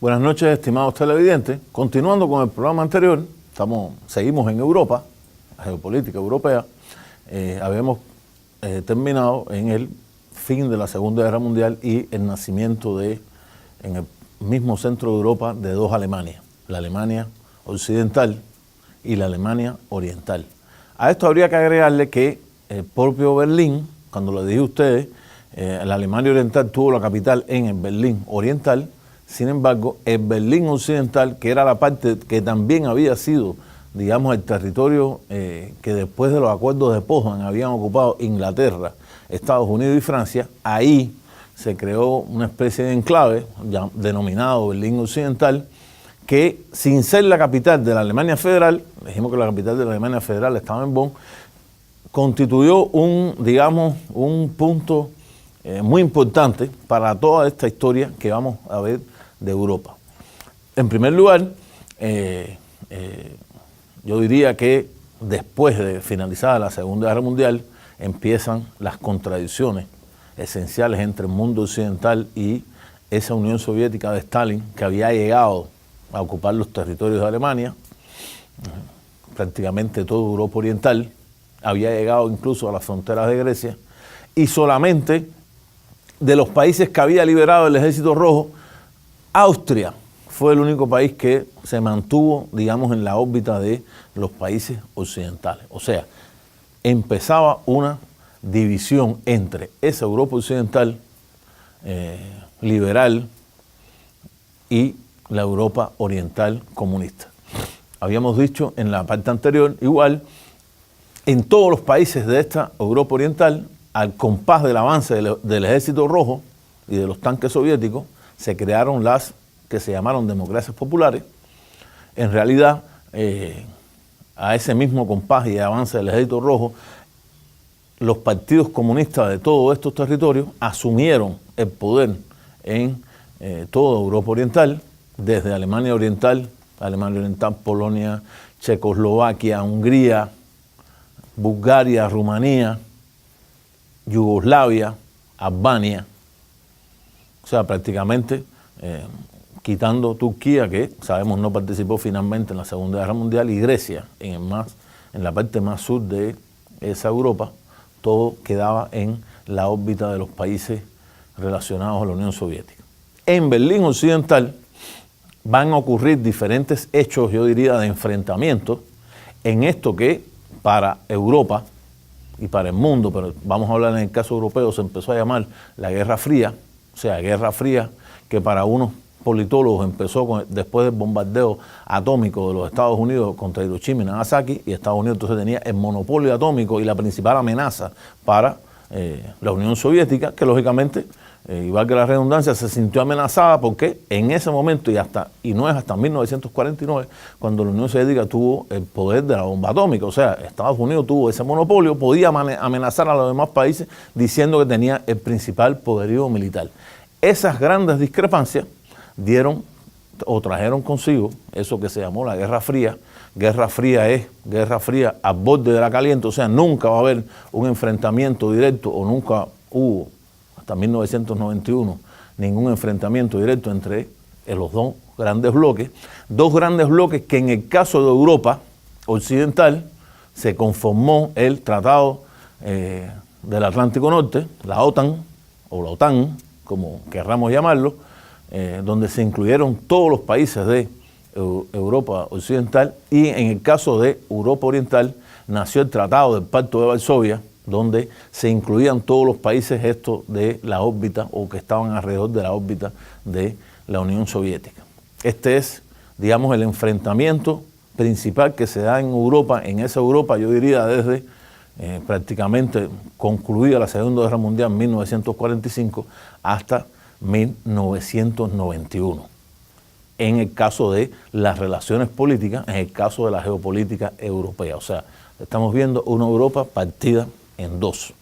Buenas noches, estimados televidentes. Continuando con el programa anterior, seguimos en Europa, la geopolítica europea. Habíamos terminado en el fin de la Segunda Guerra Mundial y el nacimiento en el mismo centro de Europa de dos Alemanias, la Alemania occidental y la Alemania oriental. A esto habría que agregarle que el propio Berlín, cuando lo dije a ustedes, la Alemania oriental tuvo la capital en el Berlín oriental. Sin embargo, el Berlín occidental, que era la parte que también había sido, digamos, el territorio que después de los acuerdos de Potsdam habían ocupado Inglaterra, Estados Unidos y Francia, ahí se creó una especie de enclave denominado Berlín occidental, que sin ser la capital de la Alemania federal, dijimos que la capital de la Alemania federal estaba en Bonn, constituyó un punto muy importante para toda esta historia que vamos a ver de Europa. En primer lugar, yo diría que después de finalizada la Segunda Guerra Mundial empiezan las contradicciones esenciales entre el mundo occidental y esa Unión Soviética de Stalin, que había llegado a ocupar los territorios de Alemania, prácticamente toda Europa oriental, había llegado incluso a las fronteras de Grecia, y solamente de los países que había liberado el Ejército Rojo, Austria fue el único país que se mantuvo, digamos, en la órbita de los países occidentales. O sea, empezaba una división entre esa Europa occidental liberal y la Europa oriental comunista. Habíamos dicho en la parte anterior, igual, en todos los países de esta Europa oriental, al compás del avance del Ejército Rojo y de los tanques soviéticos, se crearon las que se llamaron democracias populares. En realidad, a ese mismo compás y avance del Ejército Rojo, los partidos comunistas de todos estos territorios asumieron el poder en toda Europa oriental, desde Alemania Oriental, Polonia, Checoslovaquia, Hungría, Bulgaria, Rumanía, Yugoslavia, Albania, o sea, prácticamente quitando Turquía, que sabemos no participó finalmente en la Segunda Guerra Mundial, y Grecia, en la parte más sur de esa Europa, todo quedaba en la órbita de los países relacionados a la Unión Soviética. En Berlín Occidental van a ocurrir diferentes hechos, yo diría, de enfrentamiento en esto que para Europa y para el mundo, pero vamos a hablar en el caso europeo, se empezó a llamar la Guerra Fría, o sea, Guerra Fría, que para unos politólogos empezó después del bombardeo atómico de los Estados Unidos contra Hiroshima y Nagasaki, y Estados Unidos entonces tenía el monopolio atómico y la principal amenaza para la Unión Soviética, que lógicamente, igual que la redundancia, se sintió amenazada porque en ese momento y no es hasta 1949 cuando la Unión Soviética tuvo el poder de la bomba atómica. O sea, Estados Unidos tuvo ese monopolio, podía amenazar a los demás países diciendo que tenía el principal poderío militar. Esas grandes discrepancias trajeron consigo eso que se llamó la Guerra Fría. Guerra Fría es guerra fría al borde de la caliente, o sea, nunca va a haber un enfrentamiento directo, o nunca hubo hasta 1991 ningún enfrentamiento directo entre los dos grandes bloques que en el caso de Europa occidental se conformó el Tratado del Atlántico Norte, la OTAN, o la OTAN, como querramos llamarlo, donde se incluyeron todos los países de Europa occidental, y en el caso de Europa oriental nació el Tratado del Pacto de Varsovia, donde se incluían todos los países estos de la órbita o que estaban alrededor de la órbita de la Unión Soviética. Este es, digamos, el enfrentamiento principal que se da en Europa, yo diría desde prácticamente concluida la Segunda Guerra Mundial en 1945 hasta 1991. En el caso de las relaciones políticas, en el caso de la geopolítica europea. O sea, estamos viendo una Europa partida en dos.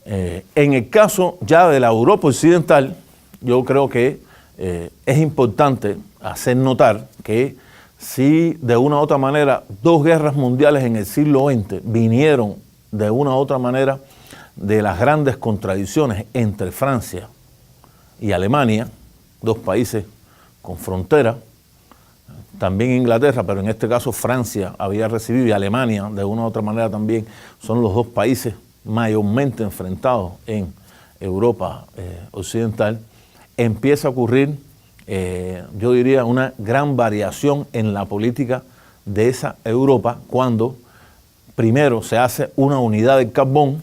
En el caso ya de la Europa occidental, yo creo que es importante hacer notar que si de una u otra manera dos guerras mundiales en el siglo XX vinieron de una u otra manera de las grandes contradicciones entre Francia y Alemania, dos países con frontera. También Inglaterra, pero en este caso Francia había recibido, y Alemania de una u otra manera también, son los dos países mayormente enfrentados en Europa occidental. Empieza a ocurrir, yo diría, una gran variación en la política de esa Europa cuando primero se hace una unidad del carbón.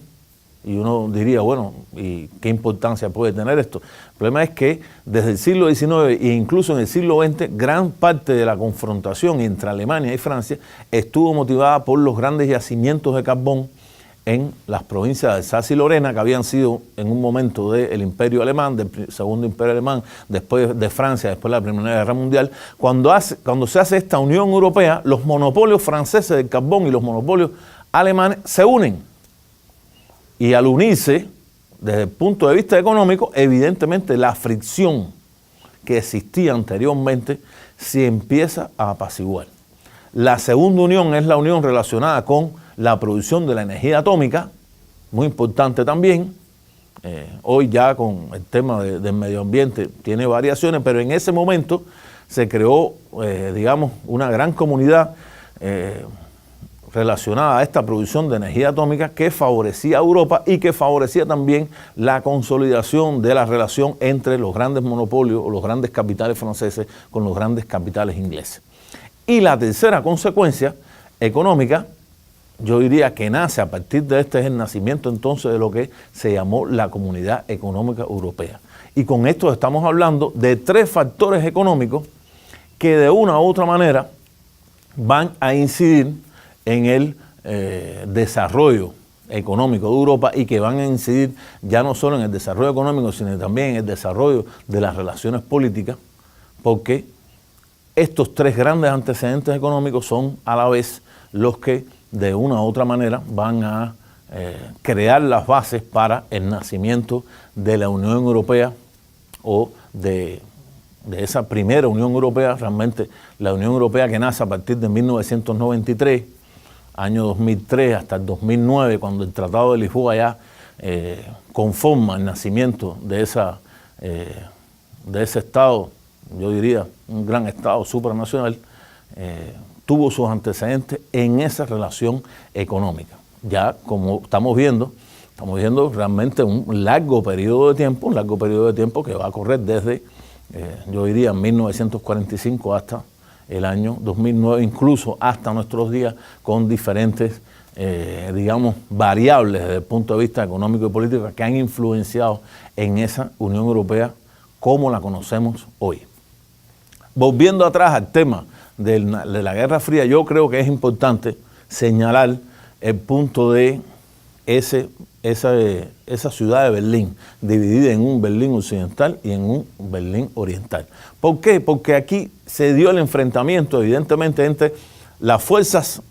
Y uno diría, bueno, ¿y qué importancia puede tener esto? El problema es que desde el siglo XIX e incluso en el siglo XX, gran parte de la confrontación entre Alemania y Francia estuvo motivada por los grandes yacimientos de carbón en las provincias de Alsacia y Lorena, que habían sido en un momento del Imperio Alemán, del Segundo Imperio Alemán, después de Francia, después de la Primera Guerra Mundial. Cuando se hace esta Unión Europea, los monopolios franceses del carbón y los monopolios alemanes se unen. Y al unirse, desde el punto de vista económico, evidentemente la fricción que existía anteriormente se empieza a apaciguar. La segunda unión es la unión relacionada con la producción de la energía atómica, muy importante también. Hoy ya con el tema del medio ambiente tiene variaciones, pero en ese momento se creó, digamos, una gran comunidad relacionada a esta producción de energía atómica que favorecía a Europa y que favorecía también la consolidación de la relación entre los grandes monopolios o los grandes capitales franceses con los grandes capitales ingleses. Y la tercera consecuencia económica, yo diría que nace a partir de este, es el nacimiento entonces de lo que se llamó la Comunidad Económica Europea. Y con esto estamos hablando de tres factores económicos que de una u otra manera van a incidir en el desarrollo económico de Europa y que van a incidir ya no solo en el desarrollo económico, sino también en el desarrollo de las relaciones políticas, porque estos tres grandes antecedentes económicos son a la vez los que de una u otra manera van a crear las bases para el nacimiento de la Unión Europea o de esa primera Unión Europea, realmente la Unión Europea que nace a partir de 1993, año 2003 hasta el 2009, cuando el Tratado de Lisboa ya conforma el nacimiento de ese Estado, yo diría un gran Estado supranacional, tuvo sus antecedentes en esa relación económica. Ya como estamos viendo realmente un largo periodo de tiempo que va a correr desde, yo diría, 1945 hasta el año 2009, incluso hasta nuestros días, con diferentes, digamos, variables desde el punto de vista económico y político que han influenciado en esa Unión Europea como la conocemos hoy. Volviendo atrás al tema de la Guerra Fría, yo creo que es importante señalar el punto de esa ciudad de Berlín, dividida en un Berlín occidental y en un Berlín oriental. ¿Por qué? Porque aquí se dio el enfrentamiento, evidentemente, entre las fuerzas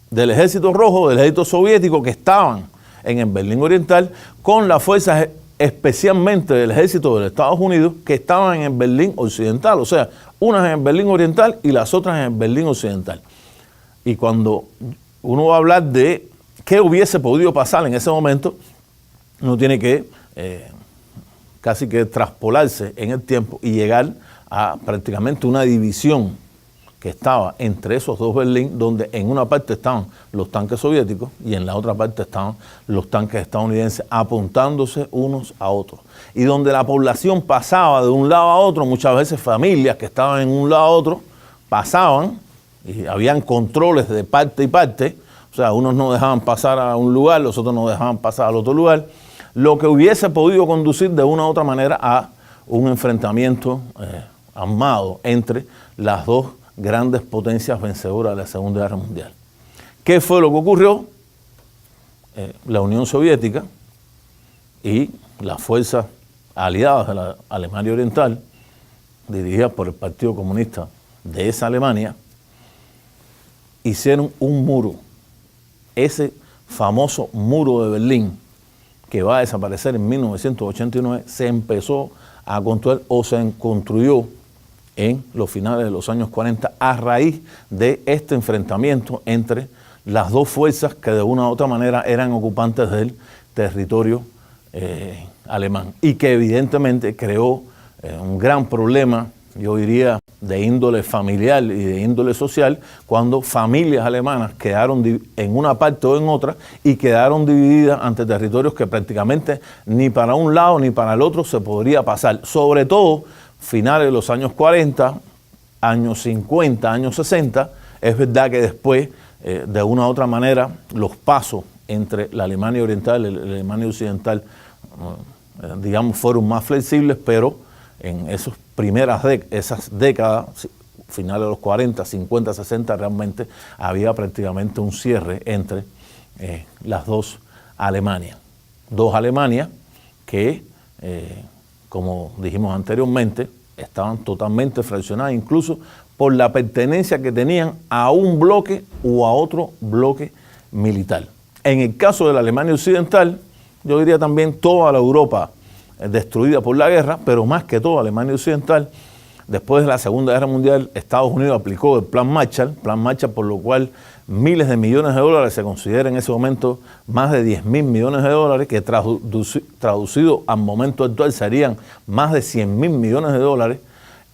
del Ejército Rojo, del Ejército Soviético, que estaban en el Berlín oriental, con las fuerzas especialmente del Ejército de los Estados Unidos, que estaban en el Berlín occidental, o sea, unas en el Berlín oriental y las otras en el Berlín occidental. Y cuando uno va a hablar de qué hubiese podido pasar en ese momento, uno tiene que casi que traspolarse en el tiempo y llegar a prácticamente una división que estaba entre esos dos Berlín, donde en una parte estaban los tanques soviéticos y en la otra parte estaban los tanques estadounidenses apuntándose unos a otros. Y donde la población pasaba de un lado a otro, muchas veces familias que estaban en un lado a otro, pasaban y habían controles de parte y parte. O sea, unos no dejaban pasar a un lugar, los otros no dejaban pasar al otro lugar, lo que hubiese podido conducir de una u otra manera a un enfrentamiento armado entre las dos grandes potencias vencedoras de la Segunda Guerra Mundial. ¿Qué fue lo que ocurrió? La Unión Soviética y las fuerzas aliadas de la Alemania Oriental, dirigidas por el Partido Comunista de esa Alemania, hicieron un muro. Ese famoso muro de Berlín, que va a desaparecer en 1989, se empezó a construir o se construyó en los finales de los años 40 a raíz de este enfrentamiento entre las dos fuerzas que de una u otra manera eran ocupantes del territorio alemán y que evidentemente creó un gran problema yo diría, de índole familiar y de índole social, cuando familias alemanas quedaron en una parte o en otra y quedaron divididas ante territorios que prácticamente ni para un lado ni para el otro se podría pasar. Sobre todo, finales de los años 40, años 50, años 60, es verdad que después, de una u otra manera, los pasos entre la Alemania Oriental y la Alemania Occidental, digamos, fueron más flexibles, pero en esas esas décadas, finales de los 40, 50, 60, realmente había prácticamente un cierre entre las dos Alemanias. Dos Alemanias que, como dijimos anteriormente, estaban totalmente fraccionadas, incluso por la pertenencia que tenían a un bloque o a otro bloque militar. En el caso de la Alemania Occidental, yo diría también toda la Europa destruida por la guerra, pero más que todo Alemania Occidental, después de la Segunda Guerra Mundial, Estados Unidos aplicó el Plan Marshall, por lo cual miles de millones de dólares, se considera en ese momento más de 10.000 millones de dólares, que traducido al momento actual serían más de 100.000 millones de dólares,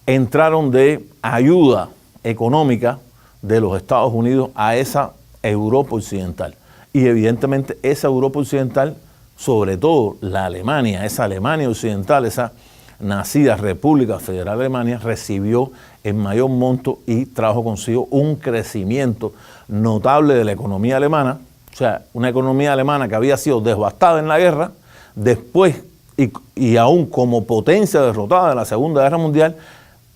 entraron de ayuda económica de los Estados Unidos a esa Europa Occidental. Y evidentemente esa Europa Occidental, sobre todo la Alemania, esa Alemania Occidental, esa nacida República Federal de Alemania, recibió en mayor monto y trajo consigo un crecimiento notable de la economía alemana. O sea, una economía alemana que había sido devastada en la guerra, después y aún como potencia derrotada en la Segunda Guerra Mundial,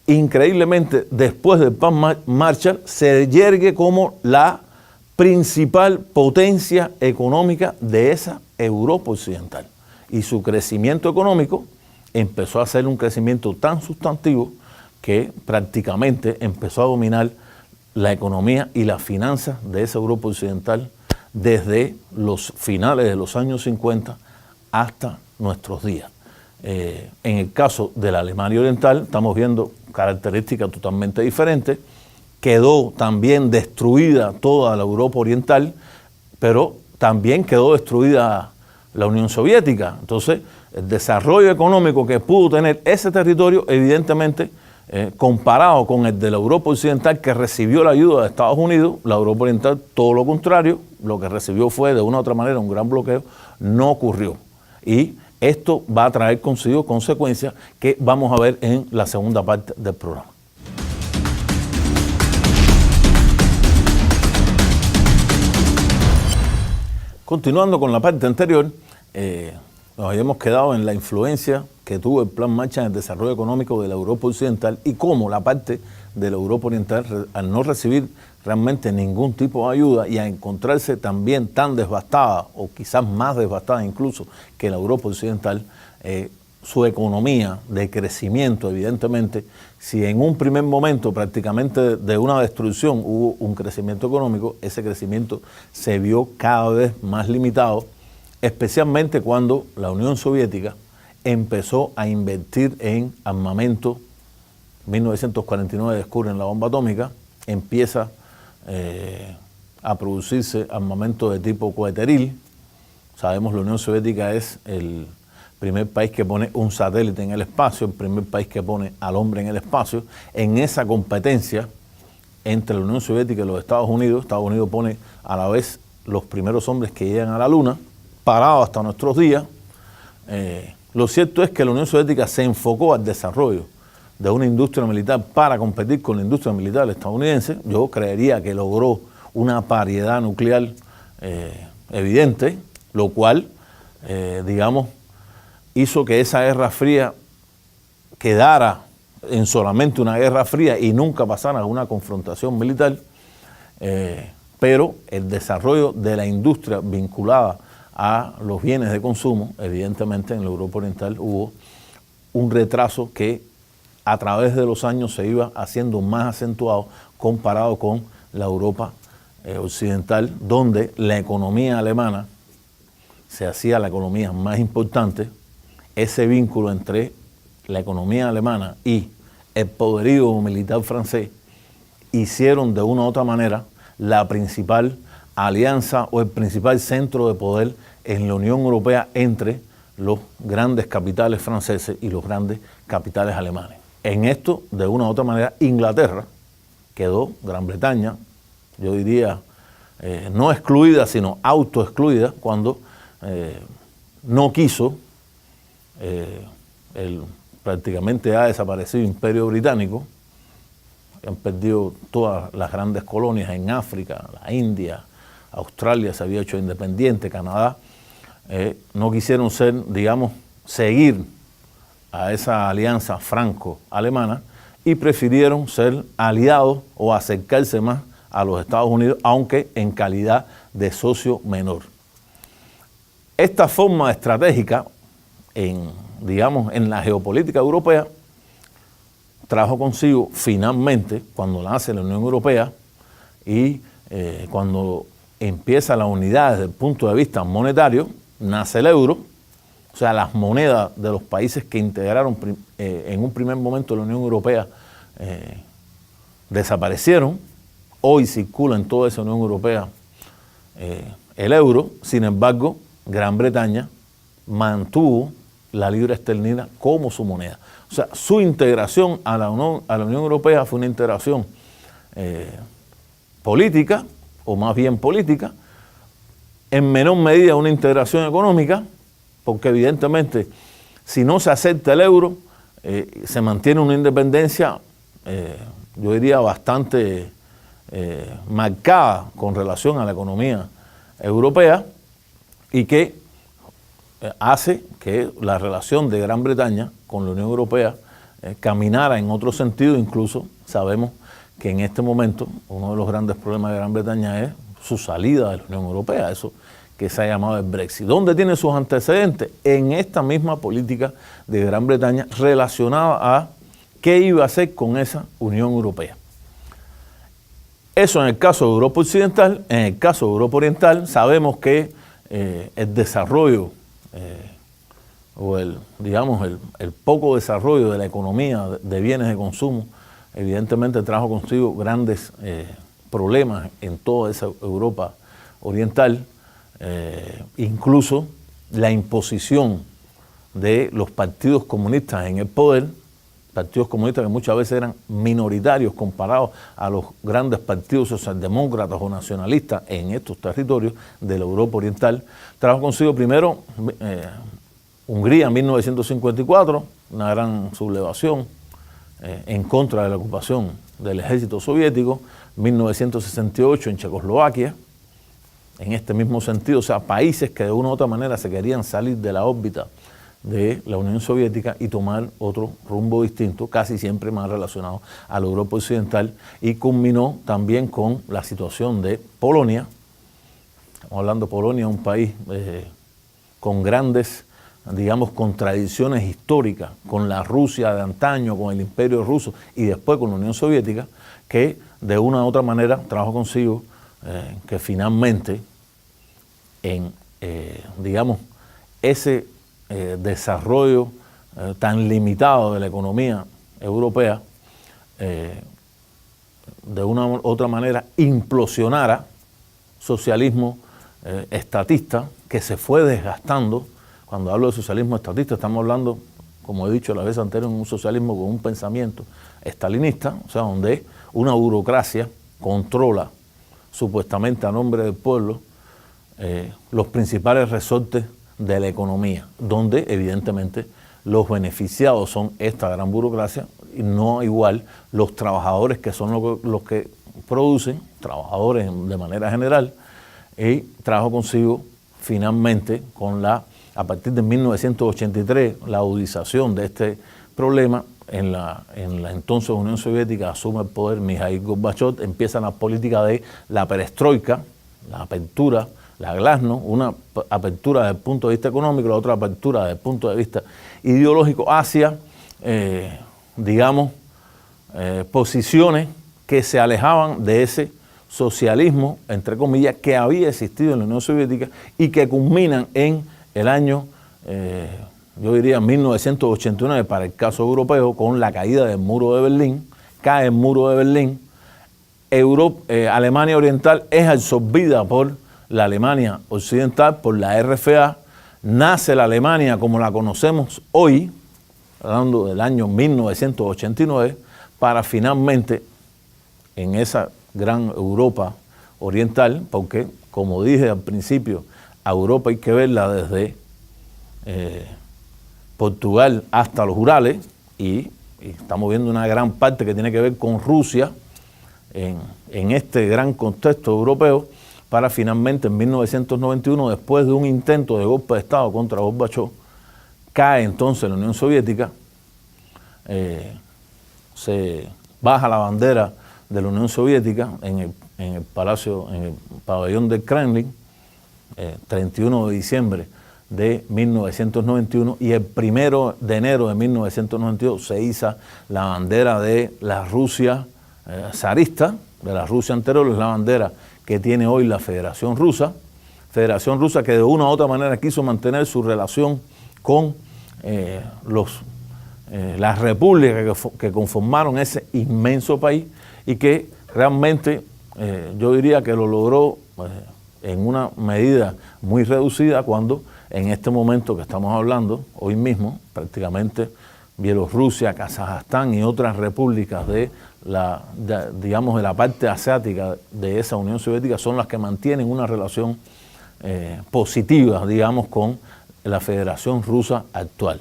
increíblemente después del Plan Marshall se yergue como la principal potencia económica de esa Europa Occidental. Y su crecimiento económico empezó a ser un crecimiento tan sustantivo que prácticamente empezó a dominar la economía y las finanzas de esa Europa Occidental desde los finales de los años 50 hasta nuestros días. En el caso de la Alemania Oriental estamos viendo características totalmente diferentes. Quedó también destruida toda la Europa Oriental, pero también quedó destruida la Unión Soviética. Entonces, el desarrollo económico que pudo tener ese territorio, evidentemente, comparado con el de la Europa Occidental, que recibió la ayuda de Estados Unidos, la Europa Oriental, todo lo contrario, lo que recibió fue de una u otra manera un gran bloqueo, no ocurrió. Y esto va a traer consigo consecuencias que vamos a ver en la segunda parte del programa. Continuando con la parte anterior, nos habíamos quedado en la influencia que tuvo el Plan Marshall en el desarrollo económico de la Europa Occidental y cómo la parte de la Europa Oriental, al no recibir realmente ningún tipo de ayuda y a encontrarse también tan devastada, o quizás más devastada incluso que la Europa Occidental, su economía de crecimiento, evidentemente, si en un primer momento prácticamente de una destrucción hubo un crecimiento económico, ese crecimiento se vio cada vez más limitado, especialmente cuando la Unión Soviética empezó a invertir en armamento. En 1949 descubren la bomba atómica, empieza a producirse armamento de tipo coheteril. Sabemos que la Unión Soviética es el primer país que pone un satélite en el espacio, el primer país que pone al hombre en el espacio. En esa competencia entre la Unión Soviética y los Estados Unidos pone a la vez los primeros hombres que llegan a la Luna, parado hasta nuestros días. Lo cierto es que la Unión Soviética se enfocó al desarrollo de una industria militar para competir con la industria militar estadounidense. Yo creería que logró una paridad nuclear evidente, lo cual, digamos, hizo que esa Guerra Fría quedara en solamente una Guerra Fría y nunca pasara a una confrontación militar, pero el desarrollo de la industria vinculada a los bienes de consumo, evidentemente en la Europa Oriental hubo un retraso que a través de los años se iba haciendo más acentuado comparado con la Europa Occidental, donde la economía alemana se hacía la economía más importante. Ese vínculo entre la economía alemana y el poderío militar francés hicieron de una u otra manera la principal alianza o el principal centro de poder en la Unión Europea entre los grandes capitales franceses y los grandes capitales alemanes. en esto, de una u otra manera, Inglaterra quedó, Gran Bretaña, yo diría, no excluida, sino autoexcluida, cuando no quiso el prácticamente ha desaparecido Imperio Británico. Han perdido todas las grandes colonias en África, la India, Australia se había hecho independiente, Canadá. No quisieron seguir a esa alianza franco-alemana y prefirieron ser aliados o acercarse más a los Estados Unidos, aunque en calidad de socio menor. Esta forma estratégica en la geopolítica europea trajo consigo finalmente, cuando nace la Unión Europea y cuando empieza la unidad desde el punto de vista monetario, nace el euro, o sea, las monedas de los países que integraron en un primer momento la Unión Europea desaparecieron. Hoy circula en toda esa Unión Europea el euro. Sin embargo, Gran Bretaña mantuvo la libra esterlina como su moneda. O sea, su integración a la Unión Europea fue una integración política, o más bien política, en menor medida una integración económica, porque evidentemente si no se acepta el euro, se mantiene una independencia, yo diría, bastante marcada con relación a la economía europea, y que hace que la relación de Gran Bretaña con la Unión Europea caminara en otro sentido. Incluso sabemos que en este momento uno de los grandes problemas de Gran Bretaña es su salida de la Unión Europea, eso que se ha llamado el Brexit. ¿Dónde tiene sus antecedentes? En esta misma política de Gran Bretaña relacionada a qué iba a hacer con esa Unión Europea. Eso en el caso de Europa Occidental. En el caso de Europa Oriental sabemos que el desarrollo o el poco desarrollo de la economía de bienes de consumo evidentemente trajo consigo grandes problemas en toda esa Europa Oriental, incluso la imposición de los partidos comunistas en el poder, partidos comunistas que muchas veces eran minoritarios comparados a los grandes partidos socialdemócratas o nacionalistas en estos territorios de la Europa Oriental. Trajo consigo primero Hungría en 1954, una gran sublevación en contra de la ocupación del ejército soviético, 1968 en Checoslovaquia, en este mismo sentido, o sea, países que de una u otra manera se querían salir de la órbita de la Unión Soviética y tomar otro rumbo distinto, casi siempre más relacionado a la Europa Occidental, y culminó también con la situación de Polonia. Estamos hablando de Polonia, un país con grandes, contradicciones históricas con la Rusia de antaño, con el Imperio Ruso y después con la Unión Soviética, que de una u otra manera trajo consigo que finalmente en, ese desarrollo tan limitado de la economía europea, de una u otra manera implosionara socialismo estatista que se fue desgastando. Cuando hablo de socialismo estatista estamos hablando, como he dicho la vez anterior, de un socialismo con un pensamiento estalinista, o sea, donde una burocracia controla supuestamente a nombre del pueblo los principales resortes de la economía, donde evidentemente los beneficiados son esta gran burocracia y no igual los trabajadores, que son los que producen, trabajadores de manera general. Y trajo consigo finalmente a partir de 1983 la agudización de este problema. En la entonces Unión Soviética asume el poder Mikhail Gorbachev, empieza la política de la perestroika, la apertura, la glasnost, una apertura desde el punto de vista económico, la otra apertura desde el punto de vista ideológico hacia, posiciones que se alejaban de ese socialismo, entre comillas, que había existido en la Unión Soviética y que culminan en el año, yo diría 1989 para el caso europeo, con la caída del muro de Berlín. Cae el muro de Berlín, Alemania Oriental es absorbida por la Alemania Occidental, por la RFA, nace la Alemania como la conocemos hoy, hablando del año 1989, para finalmente en esa gran Europa oriental, porque como dije al principio, a Europa hay que verla desde Portugal hasta los Urales, y estamos viendo una gran parte que tiene que ver con Rusia en este gran contexto europeo, para finalmente en 1991, después de un intento de golpe de Estado contra Gorbachev, cae entonces la Unión Soviética, se baja la bandera de la Unión Soviética en el pabellón del Kremlin, 31 de diciembre de 1991, y el 1 de enero de 1992 se iza la bandera de la Rusia zarista, de la Rusia anterior, es la bandera que tiene hoy la Federación Rusa que de una u otra manera quiso mantener su relación con las repúblicas que conformaron ese inmenso país, y que realmente yo diría que lo logró en una medida muy reducida, cuando en este momento que estamos hablando, hoy mismo, prácticamente Bielorrusia, Kazajstán y otras repúblicas de la parte asiática de esa Unión Soviética son las que mantienen una relación positiva, digamos, con la Federación Rusa actual.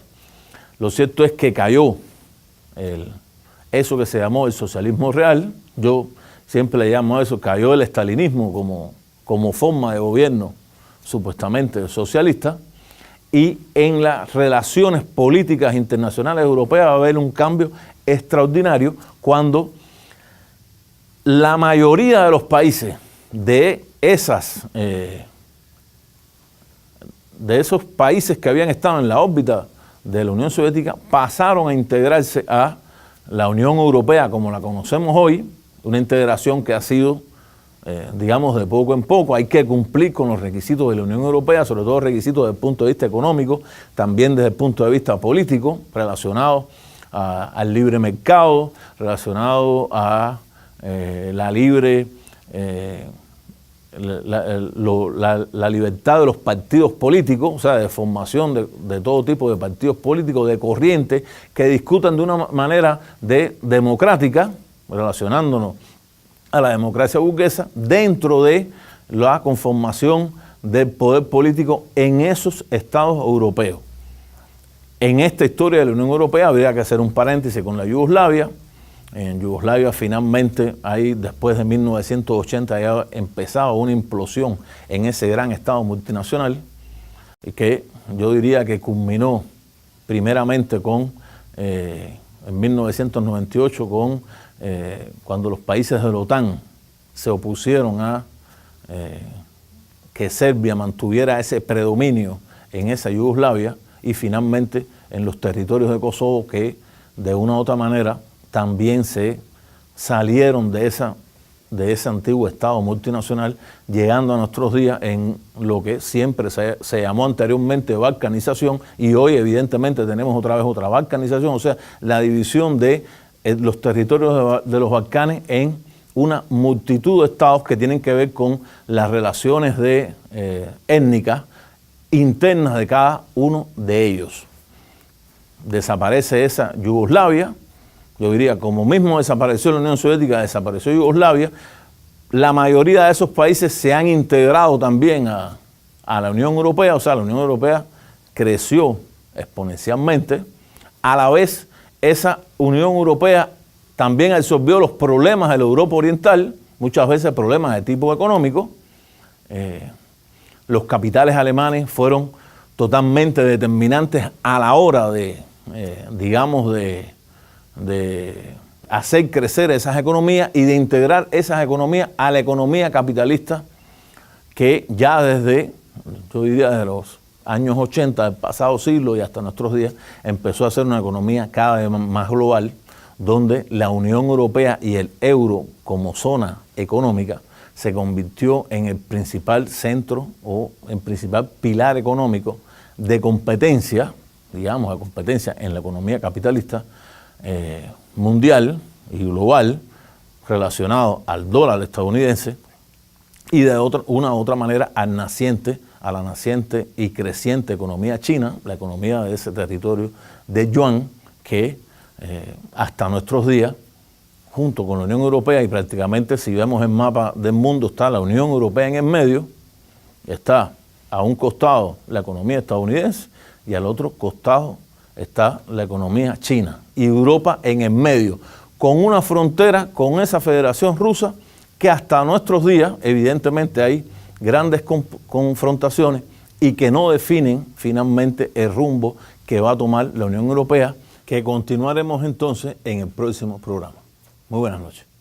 Lo cierto es que cayó eso que se llamó el socialismo real. Yo siempre le llamo a eso, cayó el estalinismo como forma de gobierno supuestamente socialista, y en las relaciones políticas internacionales europeas va a haber un cambio extraordinario cuando la mayoría de los países de esos países que habían estado en la órbita de la Unión Soviética pasaron a integrarse a la Unión Europea como la conocemos hoy, una integración que ha sido, digamos, de poco en poco. Hay que cumplir con los requisitos de la Unión Europea, sobre todo requisitos desde el punto de vista económico, también desde el punto de vista político, relacionados al libre mercado, relacionado a la libertad de los partidos políticos, o sea, de formación de todo tipo de partidos políticos, de corrientes, que discutan de una manera democrática, relacionándonos a la democracia burguesa, dentro de la conformación del poder político en esos estados europeos. En esta historia de la Unión Europea habría que hacer un paréntesis con la Yugoslavia. En Yugoslavia finalmente, ahí después de 1980, ya empezaba una implosión en ese gran estado multinacional, y que yo diría que culminó primeramente en 1998 cuando los países de la OTAN se opusieron a que Serbia mantuviera ese predominio en esa Yugoslavia, y finalmente en los territorios de Kosovo, que de una u otra manera también se salieron de ese antiguo Estado multinacional, llegando a nuestros días en lo que siempre se llamó anteriormente balcanización, y hoy evidentemente tenemos otra vez otra balcanización, o sea, la división de los territorios de los Balcanes en una multitud de estados que tienen que ver con las relaciones étnicas internas de cada uno de ellos. Desaparece esa Yugoslavia. Yo diría, como mismo desapareció la Unión Soviética, desapareció Yugoslavia, la mayoría de esos países se han integrado también a la Unión Europea, o sea, la Unión Europea creció exponencialmente. A la vez, esa Unión Europea también absorbió los problemas de la Europa Oriental, muchas veces problemas de tipo económico. Los capitales alemanes fueron totalmente determinantes a la hora de hacer crecer esas economías y de integrar esas economías a la economía capitalista, que ya desde, yo diría, desde los años 80 del pasado siglo y hasta nuestros días, empezó a ser una economía cada vez más global, donde la Unión Europea y el euro como zona económica se convirtió en el principal centro o en principal pilar económico de competencia, digamos, de competencia en la economía capitalista mundial y global, relacionado al dólar estadounidense, y de una u otra manera a la naciente y creciente economía china, la economía de ese territorio de yuan, que hasta nuestros días, junto con la Unión Europea, y prácticamente si vemos el mapa del mundo, está la Unión Europea en el medio, está a un costado la economía estadounidense y al otro costado está la economía china, y Europa en el medio, con una frontera con esa Federación Rusa que hasta nuestros días evidentemente hay grandes confrontaciones y que no definen finalmente el rumbo que va a tomar la Unión Europea, que continuaremos entonces en el próximo programa. Muy buenas noches.